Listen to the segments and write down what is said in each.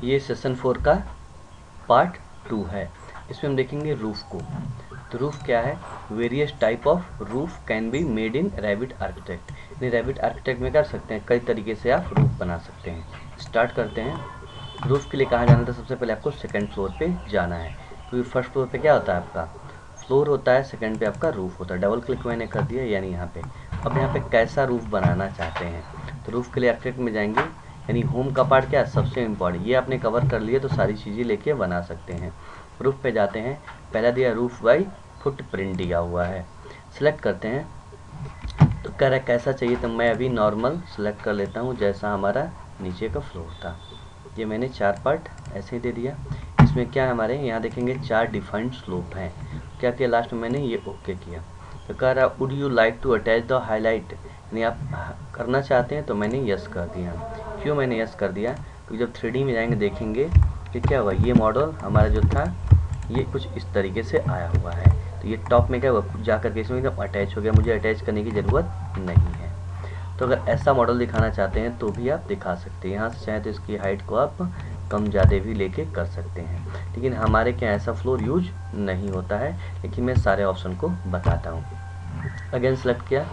ये सेशन 4 का पार्ट 2 है। इसमें हम देखेंगे रूफ को। तो रूफ क्या है? Various type of roof can be made in rabbit architect. यानी रैबिट आर्किटेक्ट में कर सकते हैं, कई तरीके से आप रूफ बना सकते हैं। स्टार्ट करते हैं। रूफ के लिए कहाँ जाना था? सबसे पहले आपको सेकंड फ्लोर पे जाना है, क्योंकि फर्स्ट फ्लोर पे क्या होता है? आपका फ्लोर होता है, सेकंड पे आपका रूफ होता है। डबल क्लिक मैंने कर दिया, यानी यहाँ पे। अब यहाँ पे कैसा रूफ बनाना चाहते हैं? तो रूफ के लिए आर्किटेक्ट में जाएंगे, यानी होम का पार्ट क्या है? सबसे इम्पॉर्टेंट। ये आपने कवर कर लिए तो सारी चीज़ें लेके बना सकते हैं। रूफ पे जाते हैं, पहला दिया रूफ बाई फुटप्रिंट दिया हुआ है, सिलेक्ट करते हैं। तो कह रहा है कैसा चाहिए, तो मैं अभी नॉर्मल सेलेक्ट कर लेता हूँ, जैसा हमारा नीचे का फ्लोर था। ये मैंने 4 पार्ट ऐसे ही दे दिया। इसमें क्या है हमारे यहाँ देखेंगे 4 डिफाइंड स्लोप हैं। क्या किया लास्ट में मैंने? ये ओके किया। तो कह रहा would you like to attach the highlight, यानी आप करना चाहते हैं, तो मैंने यस कर दिया। क्यों मैंने यस कर दिया? क्योंकि जब 3D में जाएंगे देखेंगे कि क्या हुआ, ये मॉडल हमारा जो था ये कुछ इस तरीके से आया हुआ है। तो ये टॉप में क्या हुआ, जा करके इसमें एकदम अटैच हो गया, मुझे अटैच करने की ज़रूरत नहीं है। तो अगर ऐसा मॉडल दिखाना चाहते हैं तो भी आप दिखा सकते हैं। यहाँ से चाहे तो इसकी हाइट को आप कम ज़्यादा भी लेके कर सकते हैं, लेकिन हमारे क्या ऐसा फ्लोर यूज नहीं होता है, लेकिन मैं सारे ऑप्शन को बताता हूँ। अगेन सेलेक्ट किया,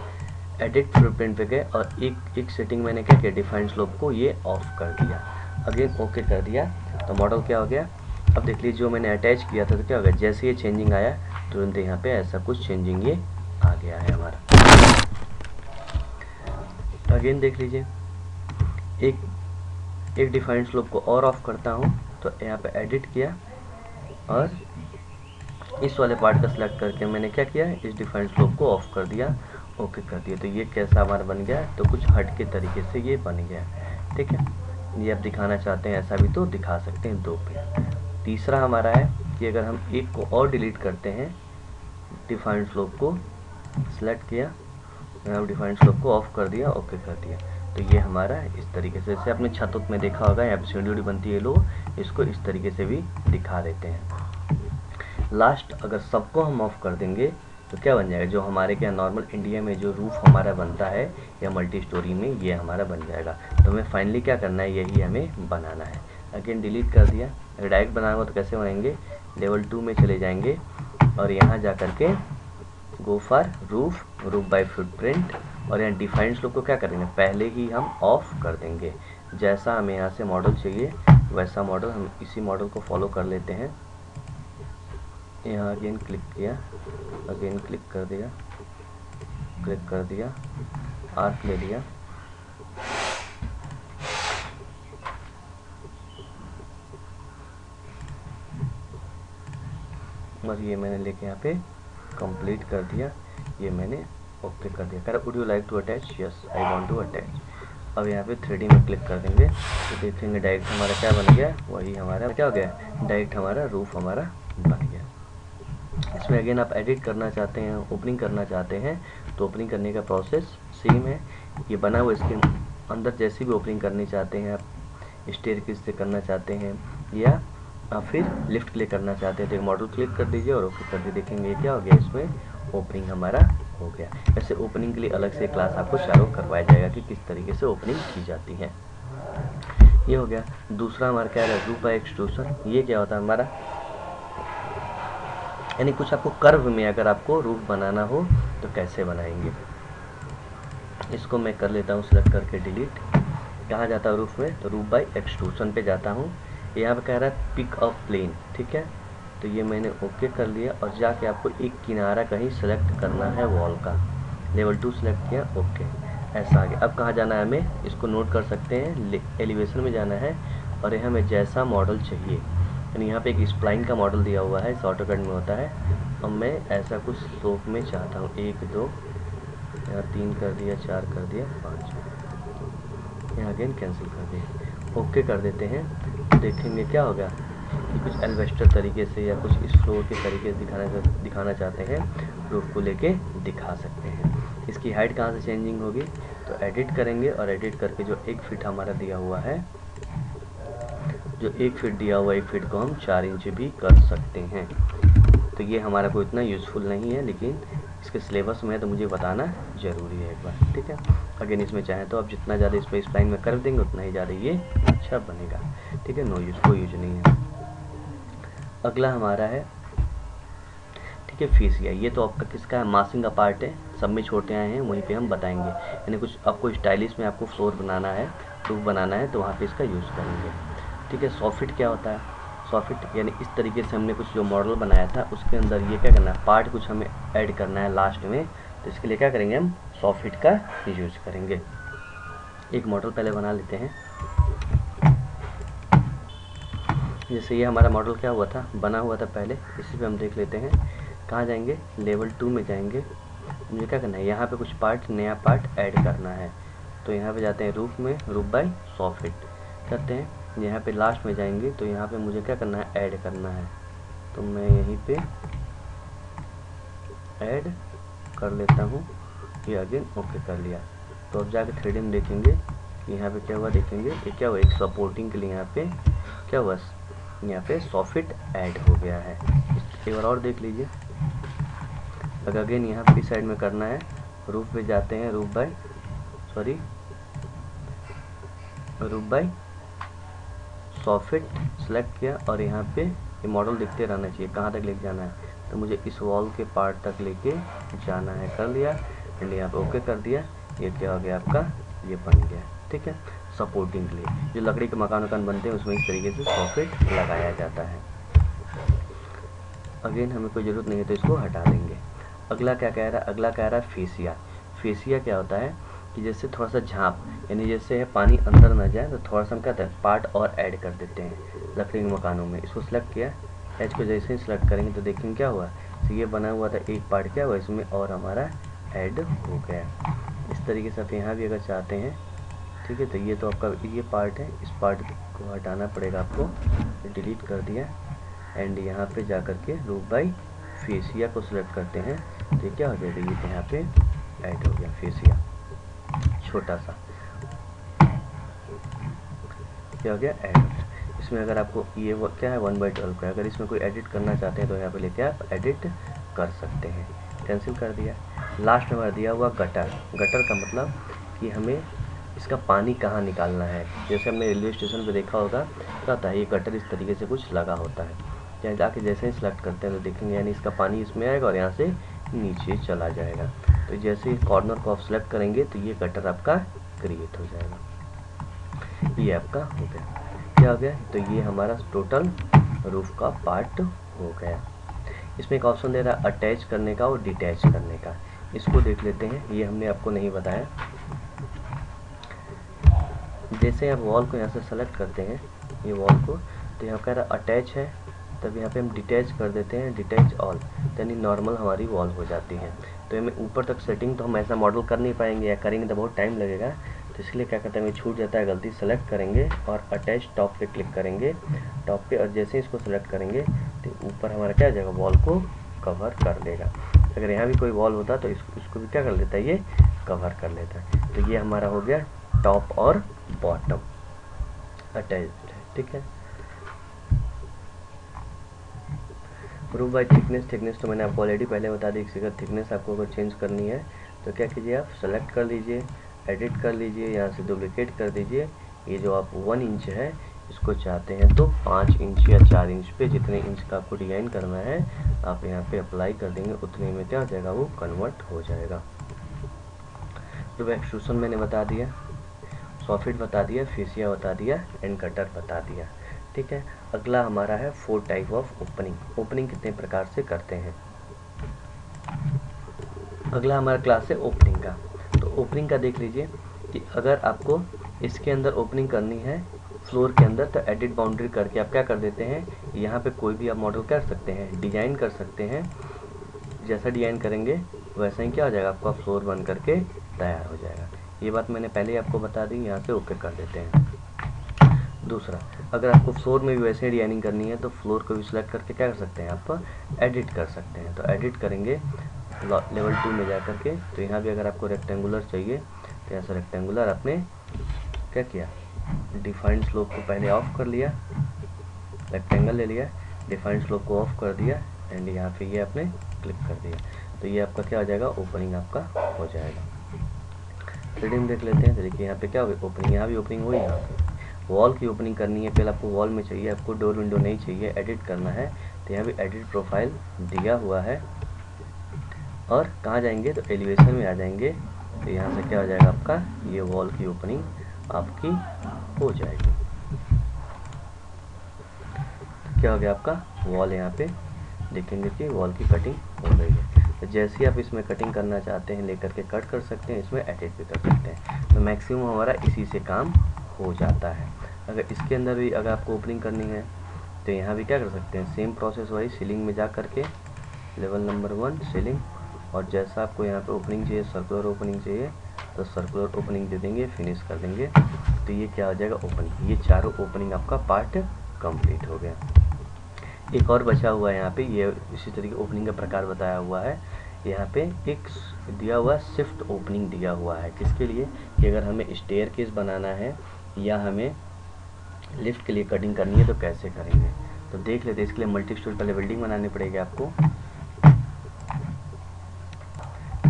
एडिट फुटप्रिंट पे गए और एक सेटिंग मैंने क्या किया, डिफाइंड स्लोप को ये ऑफ कर दिया। अगेन ओके कर दिया, तो मॉडल क्या हो गया? अब देख लीजिए, जो मैंने अटैच किया था तो क्या हो गया, जैसे ये चेंजिंग आया तुरंत यहाँ पे ऐसा कुछ चेंजिंग ये आ गया है हमारा। अगेन देख लीजिए, एक डिफाइंड स्लोप को और ऑफ करता हूँ, तो यहाँ पे एडिट किया और इस वाले पार्ट का सिलेक्ट करके मैंने क्या किया, इस डिफाइंड स्लोप को ऑफ कर दिया, ओके कर दिया। तो ये कैसा हमारा बन गया? तो कुछ हट के तरीके से ये बन गया, ठीक है। ये आप दिखाना चाहते हैं ऐसा भी तो दिखा सकते हैं 2 पे। तीसरा हमारा है कि अगर हम एक को और डिलीट करते हैं, डिफाइंड स्लोप को सिलेक्ट किया, डिफाइंड स्लोप को ऑफ कर दिया, ओके कर दिया, तो ये हमारा इस तरीके से, जैसे आपने छत में देखा होगा, यहाँ पे सीढ़ी बनती है, लोग इसको इस तरीके से भी दिखा देते हैं। लास्ट अगर सबको हम ऑफ कर देंगे तो क्या बन जाएगा, जो हमारे क्या नॉर्मल इंडिया में जो रूफ हमारा बनता है या मल्टी स्टोरी में, ये हमारा बन जाएगा। तो हमें फाइनली क्या करना है, यही हमें बनाना है। अगेन डिलीट कर दिया। अगर डायरेक्ट बनाना हो तो कैसे बनाएंगे, लेवल 2 में चले जाएंगे और यहाँ जा करके go for roof by footprint, और यहाँ डिफाइंड स्लोप को क्या करेंगे, पहले ही हम ऑफ कर देंगे। जैसा हमें यहाँ से मॉडल चाहिए वैसा मॉडल हम इसी मॉडल को फॉलो कर लेते हैं। यहाँ अगेन क्लिक किया, अगेन क्लिक कर दिया, आर्क ले लिया, और ये मैंने लेके यहाँ पे कंप्लीट कर दिया। ये मैंने ओके कर दिया। कह रहा would you like to attach, yes I want to attach. अब यहाँ पे 3D में क्लिक कर देंगे तो देखेंगे डायरेक्ट हमारा क्या बन गया, वही हमारा क्या हो गया, डायरेक्ट हमारा रूफ हमारा बन गया। इसमें अगेन आप एडिट करना चाहते हैं, ओपनिंग करना चाहते हैं, तो ओपनिंग करने का प्रोसेस सेम है। ये बना हुआ इसके अंदर जैसी भी ओपनिंग करनी चाहते हैं आप, स्टेयरकेस से करना चाहते हैं या आप फिर लिफ्ट क्लिक करना चाहते हैं, तो मॉडल क्लिक कर दीजिए और ओके कर दीजिए। देखेंगे क्या हो गया, इसमें ओपनिंग हमारा हो गया। वैसे ओपनिंग के लिए अलग से क्लास आपको चालू करवाया जाएगा कि किस तरीके से ओपनिंग की जाती है। ये हो गया। दूसरा हमारा क्या है, रूफ बाय एक्सट्रूशन। ये क्या होता है हमारा, यानी कुछ आपको कर्व में अगर आपको रूफ बनाना हो तो कैसे बनाएंगे। इसको मैं कर लेता हूँ सिलेक्ट करके डिलीट। कहाँ जाता है रूफ में, तो रूफ बाय एक्सट्रूशन पे जाता हूँ। यहाँ पे कह रहा है पिक अ प्लेन, ठीक है। तो ये मैंने ओके कर लिया और जाके आपको एक किनारा कहीं सेलेक्ट करना है वॉल का, लेवल 2 सेलेक्ट किया, ओके ऐसा आ गया। अब कहाँ जाना है हमें, इसको नोट कर सकते हैं, एलिवेशन में जाना है और यहाँ हमें जैसा मॉडल चाहिए, यानी यहाँ पे एक स्प्लाइन का मॉडल दिया हुआ है, इस ऑटोकैड में होता है। अब मैं ऐसा कुछ स्लोप में चाहता हूँ, 1 2 यहाँ 3 कर दिया, 4 कर दिया, 5, यहाँ अगेन कैंसिल कर दिया, ओके कर देते हैं। देखेंगे क्या होगा कि कुछ एल्वेस्टर तरीके से या कुछ इस फ्लोर के तरीके से दिखाना चाहते हैं, रूफ को लेके दिखा सकते हैं। इसकी हाइट कहाँ से चेंजिंग होगी, तो एडिट करेंगे और एडिट करके जो 1 फीट हमारा दिया हुआ है, जो 1 फीट दिया हुआ 1 फीट को हम 4 इंच भी कर सकते हैं। तो ये हमारा कोई इतना यूज़फुल नहीं है, लेकिन इसके सिलेबस में है तो मुझे बताना ज़रूरी है एक बार, ठीक है। अगेन इसमें चाहें तो आप जितना ज़्यादा स्पेस लाइन में कर देंगे उतना ही ज़्यादा ये अच्छा बनेगा। ठीक है, नो यूज, कोई यूज नहीं है। अगला हमारा है, ठीक है, फेसिया। ये तो आपका किसका है, मासिंग का पार्ट है, सब में छोटे आए हैं वहीं पे हम बताएंगे। यानी कुछ आपको स्टाइलिश में आपको फ्लोर बनाना है, रूफ बनाना है, तो वहाँ पे इसका यूज़ करेंगे। ठीक है, सॉफिट क्या होता है, सॉफिट यानी इस तरीके से हमने कुछ जो मॉडल बनाया था उसके अंदर ये क्या करना है, पार्ट कुछ हमें ऐड करना है लास्ट में, तो इसके लिए क्या करेंगे, हम सॉफिट का यूज करेंगे। एक मॉडल पहले बना लेते हैं। जैसे ये हमारा मॉडल क्या हुआ था, बना हुआ था पहले, इसी पे हम देख लेते हैं। कहाँ जाएंगे, लेवल 2 में जाएंगे। मुझे क्या करना है, यहाँ पे कुछ पार्ट, नया पार्ट ऐड करना है, तो यहाँ पे जाते हैं रूफ में, रूफ बाय सॉफिट करते हैं। यहाँ पे लास्ट में जाएंगे तो यहाँ पे मुझे क्या करना है, ऐड करना है, तो मैं यहीं पे ऐड कर लेता हूँ, ये अगेन ओके कर लिया। तो अब जाके 3D में देखेंगे यहाँ पे क्या हुआ, देखेंगे ये क्या हुआ, एक सपोर्टिंग के लिए यहाँ पे क्या हुआ, यहाँ पे सॉफिट ऐड हो गया है। एक बार और देख लीजिए। अगर अगेन यहाँ पे इस साइड में करना है, रूफ पे जाते हैं, रूफ बाय सॉफिट सेलेक्ट किया, और यहाँ पे ये मॉडल दिखते रहना चाहिए, कहाँ तक लेके जाना है, तो मुझे इस वॉल के पार्ट तक लेके जाना है, कर लिया, एंड यहाँ पे ओके कर दिया। ये क्या हो गया आपका, ये बन गया। ठीक है, सपोर्टिंग के लिए जो लकड़ी के मकान वकान बनते हैं उसमें इस तरीके से सॉफिट लगाया जाता है। अगेन हमें कोई ज़रूरत नहीं है तो इसको हटा देंगे। अगला क्या कह रहा है, अगला कह रहा है फेसिया। फेसिया क्या होता है कि जैसे थोड़ा सा झाँप, यानी जैसे पानी अंदर ना जाए तो थोड़ा सा हम क्या करते हैं, पार्ट और ऐड कर देते हैं लकड़ी के मकानों में। इसको सिलेक्ट किया, एच को जैसे ही सिलेक्ट करेंगे तो देखेंगे क्या हुआ, तो ये बना हुआ था एक पार्ट, क्या हुआ इसमें और हमारा ऐड हो गया। इस तरीके से आप यहाँ भी अगर चाहते हैं, ठीक है, तो ये तो आपका ये पार्ट है, इस पार्ट को हटाना पड़ेगा आपको, डिलीट कर दिया, एंड यहाँ पे जा कर के रूफ बाय फेसिया को सिलेक्ट करते हैं, तो ये क्या हो जाएगा, ये यहाँ पे ऐड हो गया फेसिया, छोटा सा क्या हो गया, ऐड हो गया। इसमें अगर आपको ये क्या है 1/12 का, अगर इसमें कोई एडिट करना चाहते हैं तो यहाँ पे लेके आप एडिट कर सकते हैं। कैंसिल कर दिया। लास्ट में हमारा दिया हुआ गटर। गटर का मतलब कि हमें इसका पानी कहाँ निकालना है। जैसे हमने रेलवे स्टेशन पे देखा होगा, क्या होता है, ये गटर इस तरीके से कुछ लगा होता है, यहाँ जाके जैसे ही सिलेक्ट करते हैं तो देखेंगे यानी इसका पानी इसमें आएगा और यहाँ से नीचे चला जाएगा। तो जैसे ही कॉर्नर को आप सिलेक्ट करेंगे तो ये गटर आपका क्रिएट हो जाएगा। ये आपका हो गया, क्या हो गया, तो ये हमारा टोटल रूफ का पार्ट हो गया। इसमें एक ऑप्शन दे रहा है अटैच करने का और डिटैच करने का, इसको देख लेते हैं, ये हमने आपको नहीं बताया। जैसे आप वॉल को यहाँ से सेलेक्ट करते हैं, ये वॉल को, तो यहाँ कह रहा अटैच है, तब यहाँ पे हम डिटैच कर देते हैं, डिटैच ऑल, यानी नॉर्मल हमारी वॉल हो जाती है। तो हमें ऊपर तक सेटिंग तो हम ऐसा मॉडल कर नहीं पाएंगे, या करेंगे तो बहुत टाइम लगेगा, तो इसलिए क्या करते हैं, हमें छूट जाता है गलती, सेलेक्ट करेंगे और अटैच टॉप पे क्लिक करेंगे, टॉप पे, और जैसे ही इसको सेलेक्ट करेंगे तो ऊपर हमारा क्या जाएगा, वॉल को कवर कर देगा। अगर यहाँ भी कोई वॉल होता तो इसको भी क्या कर लेता है, ये कवर कर लेता है। तो ये हमारा हो गया टॉप और बॉटम अटैच्ड। ठीक है, रूफ बाय थिकनेस तो मैंने आपको ऑलरेडी पहले बता दी, किसी का थिकनेस आपको अगर चेंज करनी है तो क्या कीजिए, आप सेलेक्ट कर लीजिए, एडिट कर लीजिए, यहाँ से डुप्लीकेट कर दीजिए। ये जो आप 1 इंच है इसको चाहते हैं तो 5 इंच या 4 इंच पे, जितने इंच का आपको डिज़ाइन करना है आप यहाँ पे अप्लाई कर देंगे, उतने में क्या हो जाएगा, वो कन्वर्ट हो जाएगा। तो एक्सट्रूशन मैंने बता दिया, सॉफिट बता दिया, फेसिया बता दिया, एंड कटर बता दिया। ठीक है, अगला हमारा है 4 टाइप ऑफ ओपनिंग। ओपनिंग कितने प्रकार से करते हैं, अगला हमारा क्लास है ओपनिंग का। तो ओपनिंग का देख लीजिए कि अगर आपको इसके अंदर ओपनिंग करनी है फ्लोर के अंदर, तो एडिट बाउंड्री करके आप क्या कर देते हैं, यहाँ पे कोई भी आप मॉडल कर सकते हैं, डिजाइन कर सकते हैं, जैसा डिजाइन करेंगे वैसा ही क्या हो जाएगा, आपका फ्लोर बन करके तैयार हो जाएगा। ये बात मैंने पहले ही आपको बता दी, यहाँ से ओके कर देते हैं। दूसरा, अगर आपको फ्लोर में भी वैसे ही डिजाइनिंग करनी है तो फ्लोर को भी सिलेक्ट करके क्या कर सकते हैं, आप एडिट कर सकते हैं। तो एडिट करेंगे लेवल 2 में जा करके, तो यहाँ भी अगर आपको रेक्टेंगुलर चाहिए तो यहाँ से रेक्टेंगुलर आपने क्या किया, डिफाइंड स्लोप को पहले ऑफ कर लिया, रेक्टेंगल ले लिया, डिफाइंड स्लोप को ऑफ कर दिया, एंड यहाँ पे ये आपने क्लिक कर दिया, तो ये आपका क्या हो जाएगा, ओपनिंग आपका हो जाएगा। 3D में देख लेते हैं। तो देखिए यहाँ पे क्या होगी, ओपनिंग, यहाँ भी ओपनिंग हुई, यहाँ पे वॉल की ओपनिंग करनी है। पहले आपको वॉल में चाहिए, आपको डोर विंडो नहीं चाहिए, एडिट करना है। तो यहाँ भी एडिट प्रोफाइल दिया हुआ है, और कहाँ जाएंगे तो एलिवेशन में आ जाएंगे। तो यहाँ से क्या हो जाएगा आपका, ये वॉल की ओपनिंग आपकी हो जाएगी। तो क्या हो गया आपका वॉल, यहाँ पे देखेंगे कि वॉल की कटिंग हो गई है। तो जैसे ही आप इसमें कटिंग करना चाहते हैं लेकर के कट कर सकते हैं, इसमें एडिट भी कर सकते हैं। तो मैक्सिमम हमारा इसी से काम हो जाता है। अगर इसके अंदर भी अगर आपको ओपनिंग करनी है तो यहाँ भी क्या कर सकते हैं, सेम प्रोसेस वही, सीलिंग में जा करके लेवल नंबर 1 सीलिंग, और जैसा आपको यहाँ पे ओपनिंग चाहिए, सर्कुलर ओपनिंग चाहिए, तो सर्कुलर ओपनिंग दे देंगे, फिनिश कर देंगे। तो ये क्या हो जाएगा, ओपनिंग। ये चारों ओपनिंग आपका पार्ट कंप्लीट हो गया। एक और बचा हुआ है यहाँ पे, ये इसी तरीके ओपनिंग का प्रकार बताया हुआ है। यहाँ पे एक दिया हुआ शिफ्ट ओपनिंग दिया हुआ है, किसके लिए कि अगर हमें स्टेयरकेस बनाना है या हमें लिफ्ट के लिए कटिंग करनी है तो कैसे करेंगे। तो देख लेते हैं। इसके लिए मल्टी स्टोरी पहले बिल्डिंग बनानी पड़ेगी आपको।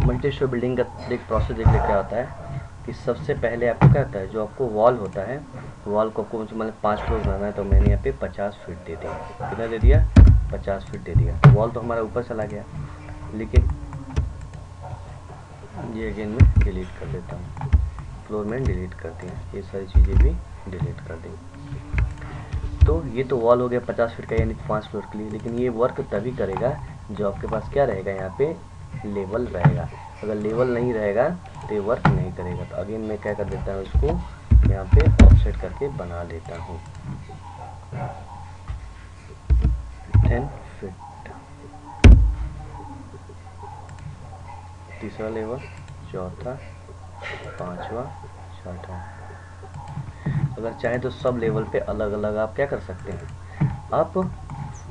मल्टी स्टोरी बिल्डिंग का एक प्रोसेस देख ले क्या होता है कि सबसे पहले आपको क्या होता है, जो आपको वॉल होता है, वॉल को आपको मतलब 5 फ्लोर बनाना है। तो मैंने यहाँ पे 50 फीट दे दिया। कितना दे दिया, 50 फीट दे दिया। तो वॉल तो हमारा ऊपर चला गया, लेकिन ये अगेन मैं डिलीट कर देता हूँ। फ्लोर में डिलीट कर दिया, ये सारी चीज़ें भी डिलीट कर दी। तो ये तो वॉल हो गया 50 फीट का, यानी 5 फ्लोर के लिए। लेकिन ये वर्क तभी करेगा जो आपके पास क्या रहेगा, यहाँ पे लेवल रहेगा। अगर लेवल नहीं रहेगा तो ये वर्क नहीं करेगा। तो अगेन मैं क्या कर देता हूँ, इसको यहाँ पे ऑफसेट करके बना लेता हूँ 10 फीट। तीसरा लेवल, चौथा, पांचवा, छठा। अगर चाहें तो सब लेवल पे अलग अलग आप क्या कर सकते हैं, आप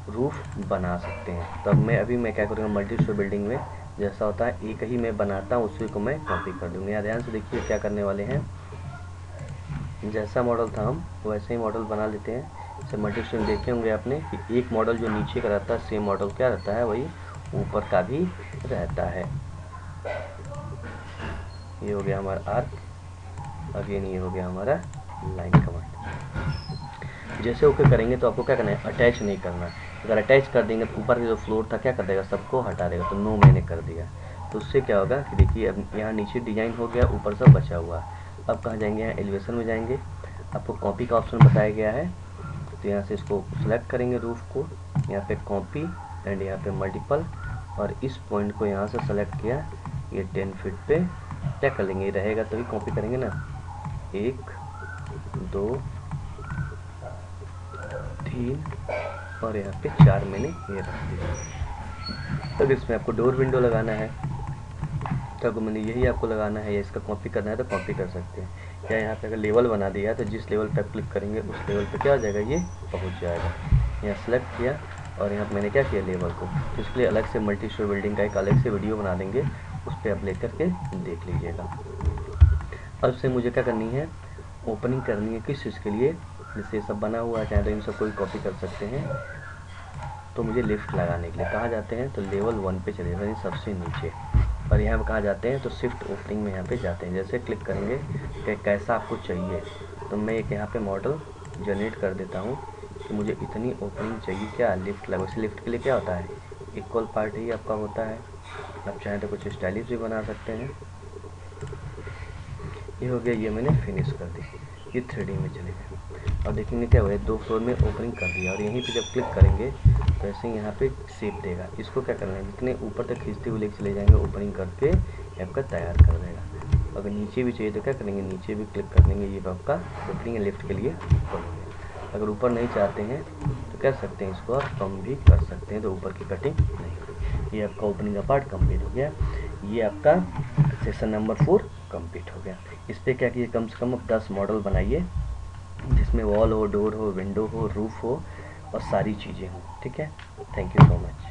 रूफ बना सकते हैं। तब मैं क्या करूँगा, मल्टी स्टोरी बिल्डिंग में जैसा होता है एक ही मैं बनाता हूँ, उसी को मैं कॉपी कर दूँगा। यहाँ ध्यान से देखिए क्या करने वाले हैं, जैसा मॉडल था हम वैसे ही मॉडल बना लेते हैं। जैसे मल्टी स्टोरी देखे होंगे आपने कि एक मॉडल जो नीचे का रहता है, सेम मॉडल क्या रहता है, वही ऊपर का भी रहता है। ये हो गया हमारा आर्क, अगेन ये हो गया हमारा लाइन कमांड। जैसे ओके करेंगे तो आपको क्या करना है, अटैच नहीं करना। अगर अटैच कर देंगे तो ऊपर का जो फ्लोर था क्या कर देगा, सबको हटा देगा। तो नो मैंने कर दिया, तो उससे क्या होगा कि देखिए अब यहाँ नीचे डिजाइन हो गया, ऊपर सब बचा हुआ। अब कहाँ जाएंगे, यहाँ एलिवेशन में जाएंगे, आपको कॉपी का ऑप्शन बताया गया है। तो यहाँ से इसको सेलेक्ट करेंगे रूफ को, यहाँ पे कॉपी एंड यहाँ पे मल्टीपल, और इस पॉइंट को यहाँ से सेलेक्ट किया, ये 10 फीट पे क्या कर लेंगे, रहेगा तभी कॉपी करेंगे ना। 1 2 3 और यहाँ पे 4 मैंने ये रख दिया। तब इसमें आपको डोर विंडो लगाना है, तब मैंने यही आपको लगाना है, या इसका कॉपी करना है तो कॉपी कर सकते हैं। या यहाँ पे अगर लेवल बना दिया तो जिस लेवल पे आप क्लिक करेंगे उस लेवल पे क्या हो जाएगा, ये पहुँच जाएगा। यहाँ सेलेक्ट किया और यहाँ मैंने क्या किया, लेवल को। तो इसके लिए अलग से मल्टी स्टोरी बिल्डिंग का एक अलग से वीडियो बना देंगे, उस पर आप लेकर के देख लीजिएगा। अब से मुझे क्या करनी है, ओपनिंग करनी है किस चीज़ के लिए, जैसे सब बना हुआ है, चाहे तो इन सबको भी कॉपी कर सकते हैं। तो मुझे लिफ्ट लगाने के लिए कहाँ जाते हैं, तो लेवल 1 पे चले जाएंगे, सबसे नीचे। और यहाँ पर कहाँ जाते हैं, तो शिफ्ट ओपनिंग में यहाँ पे जाते हैं। जैसे क्लिक करेंगे कि कैसा आपको चाहिए, तो मैं एक यहाँ पे मॉडल जनरेट कर देता हूँ कि मुझे इतनी ओपनिंग चाहिए, क्या लिफ्ट लगा। वैसे लिफ्ट के लिए क्या होता है, इक्वल पार्ट ही आपका होता है। आप चाहें तो कुछ स्टाइलिश भी बना सकते हैं। ये हो गया, ये मैंने फिनिश कर दी, ये 3D में चले गए। और देखेंगे क्या हुआ है, 2 फ्लोर में ओपनिंग कर दिया। और यहीं पे जब क्लिक करेंगे तो ऐसे ही यहाँ पे शेप देगा। इसको क्या करना है, जितने ऊपर तक खींचते हुए लेके चले जाएंगे, ओपनिंग करके आपका तैयार कर देगा। अगर नीचे भी चाहिए तो क्या करेंगे, नीचे भी क्लिक कर देंगे, ये आपका ओपनिंग लिफ्ट के लिए ऊपर हो गया। अगर ऊपर नहीं चाहते हैं तो कर सकते हैं, इसको आप कम भी कर सकते हैं, तो ऊपर की कटिंग नहीं होगी। ये आपका ओपनिंग का पार्ट कंप्लीट हो गया। ये आपका सेक्शन नंबर 4 कंप्लीट हो गया। इस पर क्या किए, कम से कम अब 10 मॉडल बनाइए, जिसमें वॉल हो, डोर हो, विंडो हो, रूफ हो और सारी चीज़ें हों। ठीक है, थैंक यू सो मच।